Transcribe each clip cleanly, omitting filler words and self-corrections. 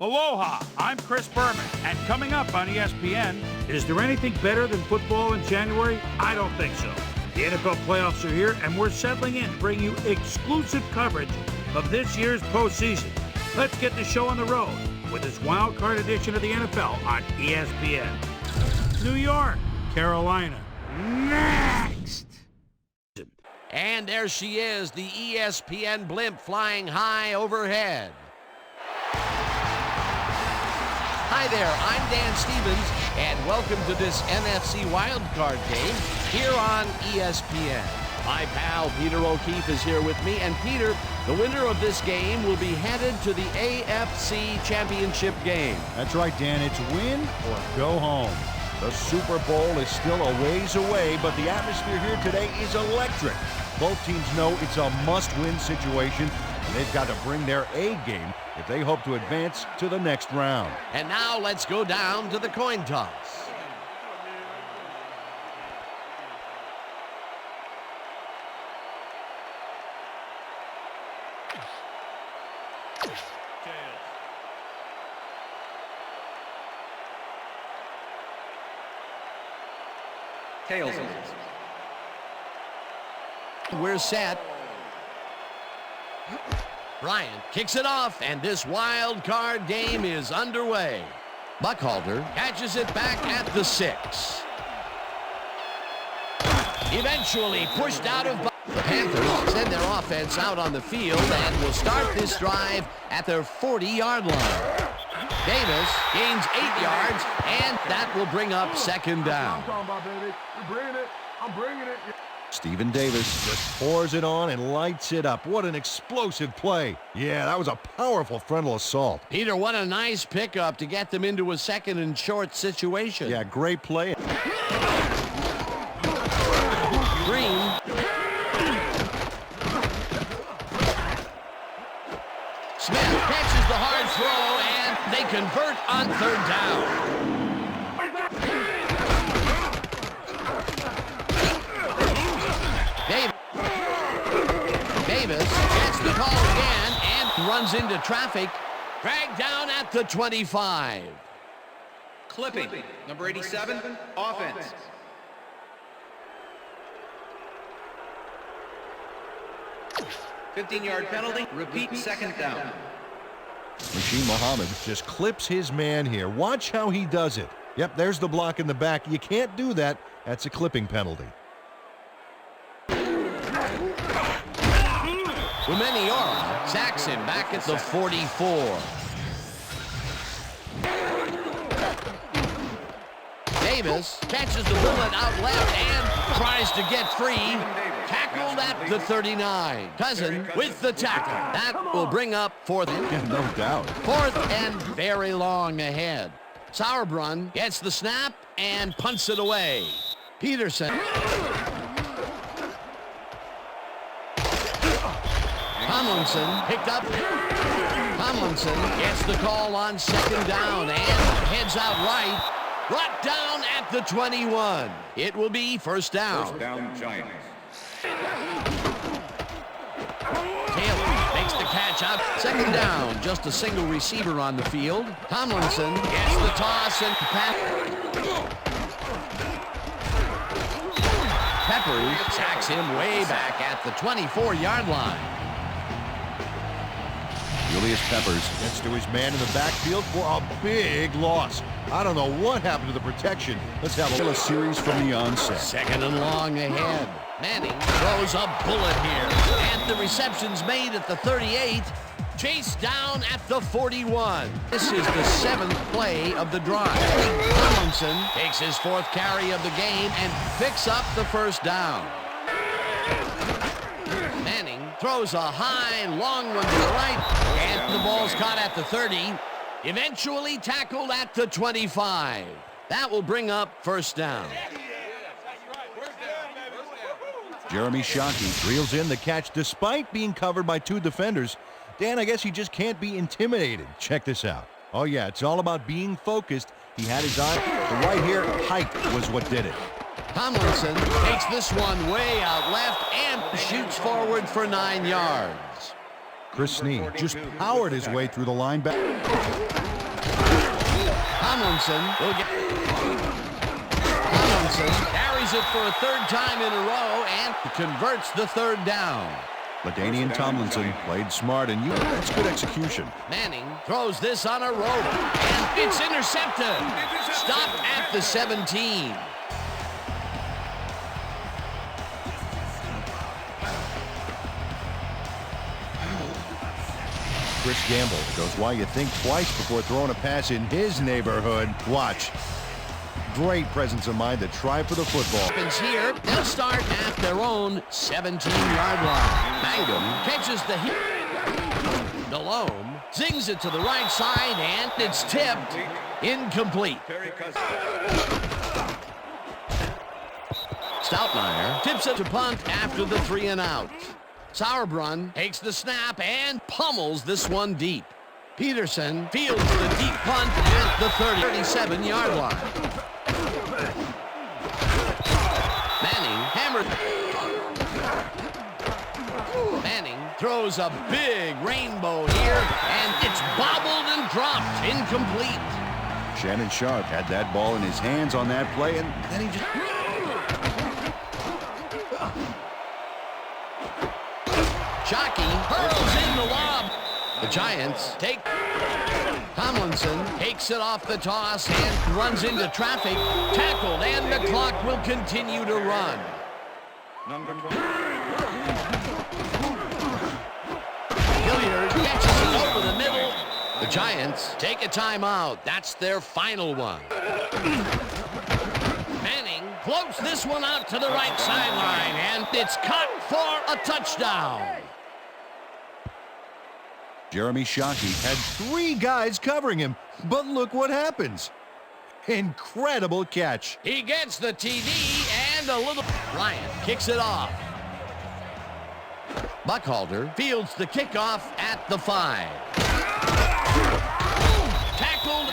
Aloha, I'm Chris Berman, and coming up on ESPN, is there anything better than football in January? I don't think so. The NFL playoffs are here, and we're settling in to bring you exclusive coverage of this year's postseason. Let's get the show on the road with this wild card edition of the NFL on ESPN. New York, Carolina, next! And there she is, the ESPN blimp flying high overhead. Hi there, I'm Dan Stevens, and welcome to this NFC wildcard game here on ESPN. My pal Peter O'Keefe is here with me, and Peter, the winner of this game will be headed to the AFC Championship game. That's right, Dan. It's win or go home. The Super Bowl is still a ways away, but the atmosphere here today is electric. Both teams know it's a must-win situation, and they've got to bring their A game if they hope to advance to the next round. And now let's go down to the coin toss. Tails. We're set. Bryant kicks it off, and this wild card game is underway. Buckhalter catches it back at the 6. Eventually pushed out of... The Panthers send their offense out on the field and will start this drive at their 40-yard line. Davis gains 8 yards, and that will bring up second down. I'm bringing it. Stephen Davis just pours it on and lights it up. What an explosive play. Yeah, that was a powerful frontal assault. Peter, what a nice pickup to get them into a second and short situation. Yeah, great play. Green. Smith catches the hard throw, and they convert on third down. Davis gets the call again and runs into traffic. Dragged down at the 25. Clipping, number 87, offense. $15-yard penalty, repeat second down. Rasheed Muhammad just clips his man here. Watch how he does it. Yep, there's the block in the back. You can't do that. That's a clipping penalty. Umeniora sacks him back at the 44. Davis catches the bullet out left and tries to get free. Tackled at the 39. Cousin with the tackle. That will bring up fourth. Yeah, no doubt. Fourth and very long ahead. Sauerbrunn gets the snap and punts it away. Peterson. Tomlinson picked up. Tomlinson gets the call on second down and heads out right. Brought down at the 21. It will be first down. First down, Giants. Taylor makes the catch out. Second down, just a single receiver on the field. Tomlinson gets the toss and pass. Peppers sacks him way back at the 24-yard line. Julius Peppers gets to his man in the backfield for a big loss. I don't know what happened to the protection. Let's have a series from the onset. Second and long ahead. Manning throws a bullet here. And the reception's made at the 38. Chased down at the 41. This is the 7th play of the drive. Tomlinson takes his 4th carry of the game and picks up the first down. Manning throws a high, long one to the right, and the ball's caught at the 30. Eventually tackled at the 25. That will bring up first down. Jeremy Shockey reels in the catch despite being covered by 2 defenders. Dan, I guess he just can't be intimidated. Check this out. Oh, yeah, it's all about being focused. He had his eye. The right here, height was what did it. Tomlinson takes this one way out left and shoots forward for 9 yards. Chris Snead just powered his way through the linebacker. Tomlinson carries it for a third time in a row and converts the third down. LaDainian Tomlinson played smart, and that's good execution. Manning throws this on a rope, and it's intercepted. Stop at the 17. Chris Gamble shows why you think twice before throwing a pass in his neighborhood. Watch. Great presence of mind to try for the football. Here, they'll start at their own 17-yard line. Mangum catches the hit. Delhomme zings it to the right side, and it's tipped. Incomplete. Stoutmeyer tips it to punt after the 3-and-out. Sauerbrunn takes the snap and pummels this one deep. Peterson fields the deep punt at the 37-yard line. Manning hammers. Manning throws a big rainbow here, and it's bobbled and dropped. Incomplete. Shannon Sharp had that ball in his hands on that play, and then he just... Shockey hurls in the lob. The Giants take. Tomlinson takes it off the toss and runs into traffic. Tackled, and the clock will continue to run. Hilliard catches it over the middle. The Giants take a timeout. That's their final one. Manning floats this one out to the right sideline, and it's caught for a touchdown. Jeremy Shockey had 3 guys covering him, but look what happens. Incredible catch. He gets the TD and a little... Bryant kicks it off. Buckhalter fields the kickoff at the 5. Tackled.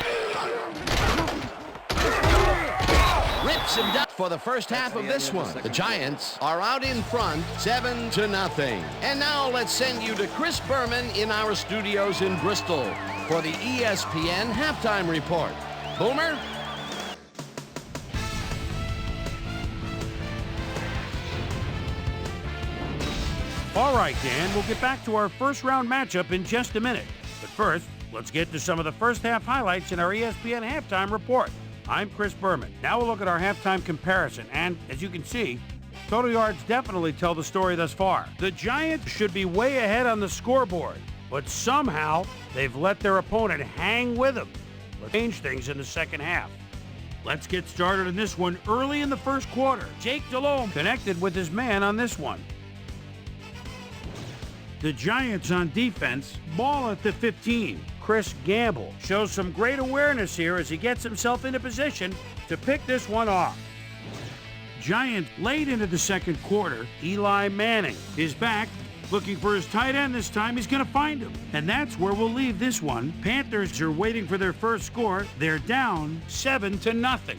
Rips him down for the first half of this one. The Giants are out in front, 7-0. And now let's send you to Chris Berman in our studios in Bristol for the ESPN Halftime Report. Boomer? All right, Dan, we'll get back to our first-round matchup in just a minute. But first, let's get to some of the first-half highlights in our ESPN Halftime Report. I'm Chris Berman. Now we'll look at our halftime comparison, and as you can see, total yards definitely tell the story thus far. The Giants should be way ahead on the scoreboard, but somehow they've let their opponent hang with them. Let's change things in the second half. Let's get started in this one early in the first quarter. Jake Delhomme connected with his man on this one. The Giants on defense ball at the 15. Chris Gamble shows some great awareness here as he gets himself into position to pick this one off. Giants late into the second quarter. Eli Manning is back, looking for his tight end this time. He's going to find him. And that's where we'll leave this one. Panthers are waiting for their first score. They're down 7-0.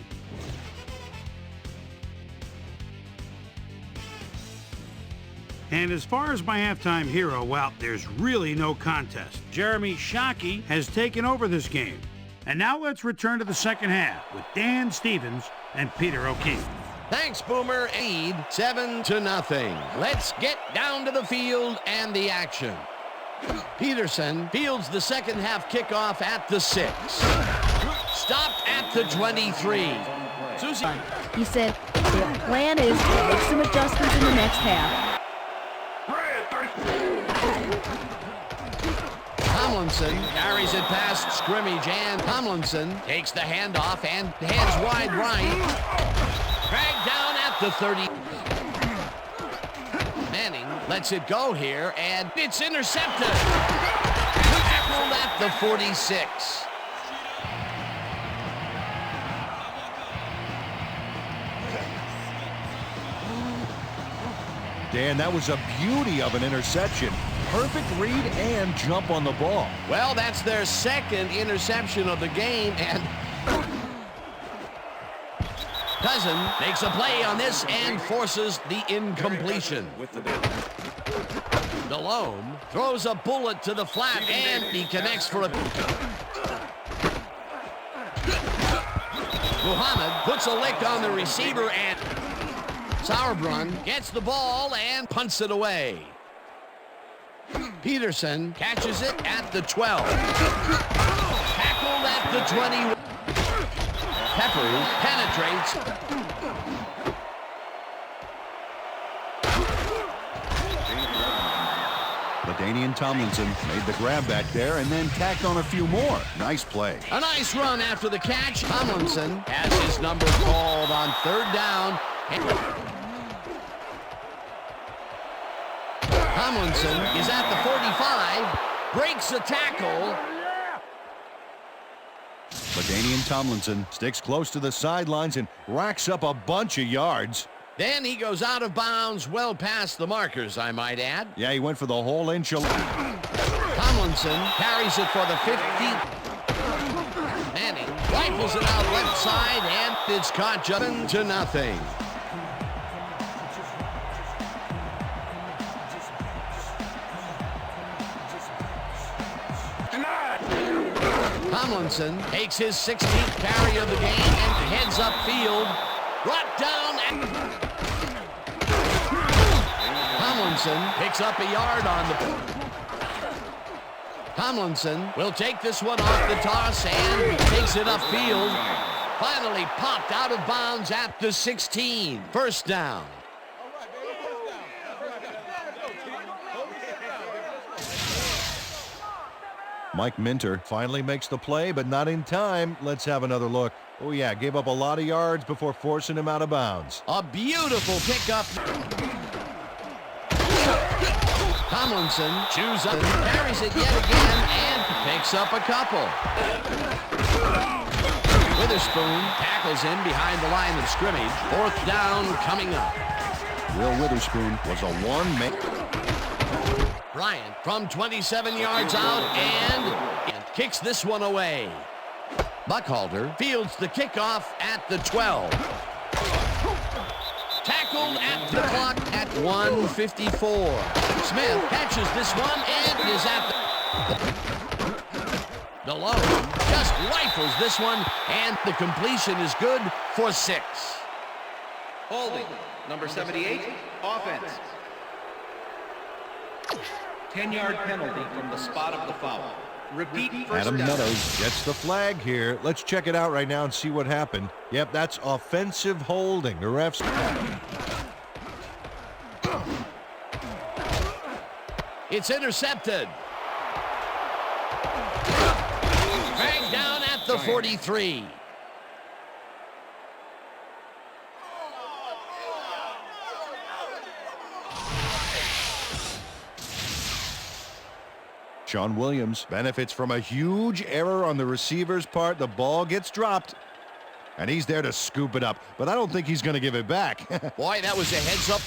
And as far as my halftime hero, well, there's really no contest. Jeremy Shockey has taken over this game. And now let's return to the second half with Dan Stevens and Peter O'Keefe. Thanks, Boomer. Lead 7-0. Let's get down to the field and the action. Peterson fields the second half kickoff at the 6. Stopped at the 23. Susie. He said the plan is to make some adjustments in the next half. Tomlinson carries it past scrimmage, and Tomlinson takes the handoff and heads wide right. Dragged down at the 30. Manning lets it go here, and it's intercepted. Tackled at the 46. Dan, that was a beauty of an interception. Perfect read and jump on the ball. Well, that's their second interception of the game, and Cousin makes a play on this and forces the incompletion. Delhomme throws a bullet to the flat, and he connects for a... Muhammad puts a lick on the receiver, and Sauerbrunn gets the ball and punts it away. Peterson catches it at the 12. Tackled at the 20. Peppers penetrates. LaDainian Tomlinson made the grab back there and then tacked on a few more. Nice play. A nice run after the catch. Tomlinson has his number called on 3rd down. Tomlinson is at the 45, breaks a tackle. LaDainian Tomlinson sticks close to the sidelines and racks up a bunch of yards. Then he goes out of bounds, well past the markers, I might add. Yeah, he went for the whole enchilada. Tomlinson carries it for the 50. Manning rifles it out left side, and it's caught just to nothing. Tomlinson takes his 16th carry of the game and heads upfield. Brought down, and Tomlinson picks up a yard on the... Tomlinson will take this one off the toss and takes it upfield. Finally popped out of bounds at the 16. 1st down. Mike Minter finally makes the play, but not in time. Let's have another look. Oh, yeah, gave up a lot of yards before forcing him out of bounds. A beautiful pickup. Tomlinson chews up, carries it yet again, and picks up a couple. Witherspoon tackles him behind the line of scrimmage. 4th down coming up. Will Witherspoon was a one-man. Bryant from 27 yards out and kicks this one away. Buckhalter fields the kickoff at the 12. Tackled at the clock at 1:54. Smith catches this one and is at the... Delone just rifles this one, and the completion is good for 6. Holding. Number 78, offense. 10-yard penalty from the spot of the foul. Repeat first Adam down. Meadows gets the flag here. Let's check it out right now and see what happened. Yep, that's offensive holding. The refs... It's intercepted. Dragged down at the 43. Sean Williams benefits from a huge error on the receiver's part. The ball gets dropped, and he's there to scoop it up. But I don't think he's going to give it back. Boy, that was a heads-up.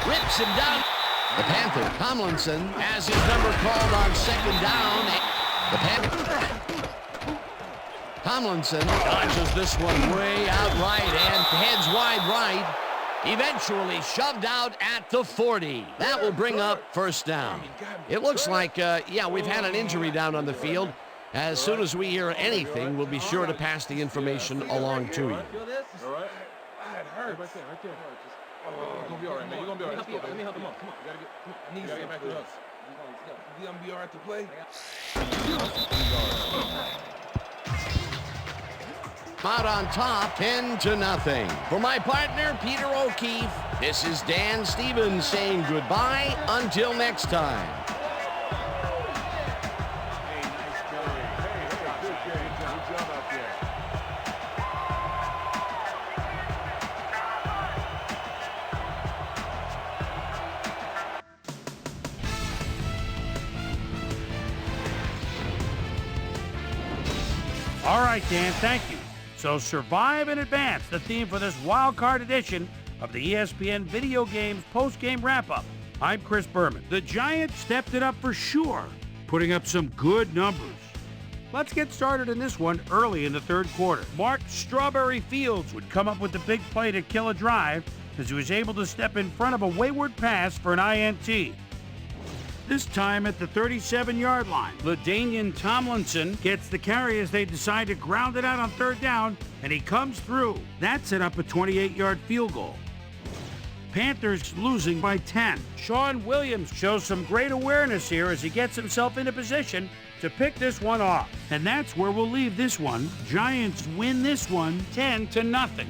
Rips him down. The Panthers. Tomlinson has his number called on 2nd down. The Panthers. Tomlinson dodges this one way out right and heads wide right. Eventually shoved out at the 40. That will bring up 1st down. It looks like, yeah, we've had an injury down on the field. As soon as we hear anything, we'll be sure to pass the information along to you. All right. It hurts. Right there. You're gonna be all right, man. You're gonna be all right. Let's go, let me help you. Come on. You gotta get back to us. You gonna be all right to play? Out on top, 10-0. For my partner, Peter O'Keefe, this is Dan Stevens saying goodbye until next time. Hey, nice play. Hey, good game. Good job out there. All right, Dan, thank you. So survive and advance, the theme for this wild card edition of the ESPN Video Games post-game wrap-up. I'm Chris Berman. The Giants stepped it up for sure, putting up some good numbers. Let's get started in this one early in the 3rd quarter. Mark Strawberry Fields would come up with the big play to kill a drive as he was able to step in front of a wayward pass for an INT. this time at the 37-yard line. LaDainian Tomlinson gets the carry as they decide to ground it out on third down, and he comes through. That set up a 28-yard field goal. Panthers losing by 10. Sean Williams shows some great awareness here as he gets himself into position to pick this one off. And that's where we'll leave this one. Giants win this one 10-0.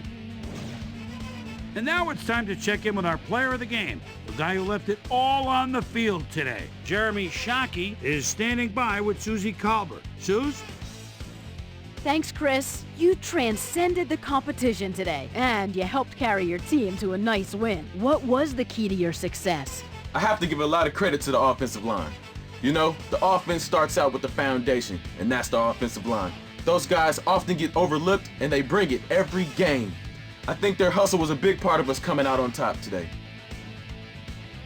And now it's time to check in with our player of the game, the guy who left it all on the field today. Jeremy Shockey is standing by with Susie Colbert. Suze? Thanks, Chris. You transcended the competition today, and you helped carry your team to a nice win. What was the key to your success? I have to give a lot of credit to the offensive line. You know, the offense starts out with the foundation, and that's the offensive line. Those guys often get overlooked, and they bring it every game. I think their hustle was a big part of us coming out on top today.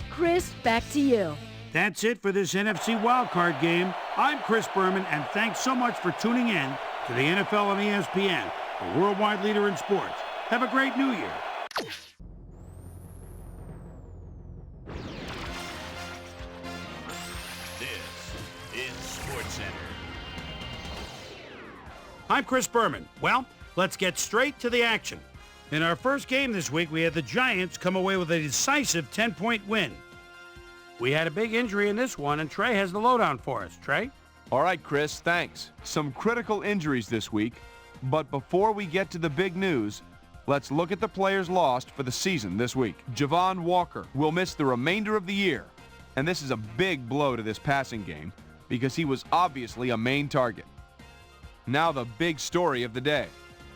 Chris, back to you. That's it for this NFC wildcard game. I'm Chris Berman, and thanks so much for tuning in to the NFL on ESPN, the worldwide leader in sports. Have a great New Year. This is SportsCenter. I'm Chris Berman. Well, let's get straight to the action. In our first game this week, we had the Giants come away with a decisive 10-point win. We had a big injury in this one, and Trey has the lowdown for us. Trey? All right, Chris, thanks. Some critical injuries this week, but before we get to the big news, let's look at the players lost for the season this week. Javon Walker will miss the remainder of the year, and this is a big blow to this passing game because he was obviously a main target. Now the big story of the day.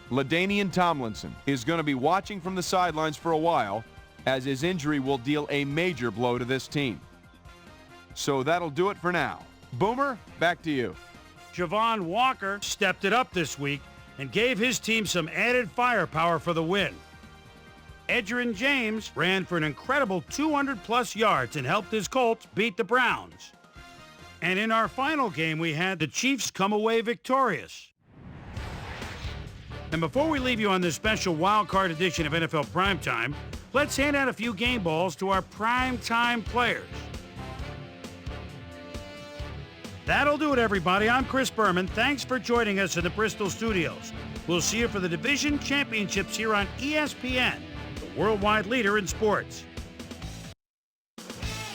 LaDainian Tomlinson is going to be watching from the sidelines for a while as his injury will deal a major blow to this team. So that'll do it for now. Boomer, back to you. Javon Walker stepped it up this week and gave his team some added firepower for the win. Edgerrin James ran for an incredible 200-plus yards and helped his Colts beat the Browns. And in our final game, we had the Chiefs come away victorious. And before we leave you on this special wild card edition of NFL Primetime, let's hand out a few game balls to our primetime players. That'll do it, everybody. I'm Chris Berman. Thanks for joining us in the Bristol studios. We'll see you for the division championships here on ESPN, the worldwide leader in sports.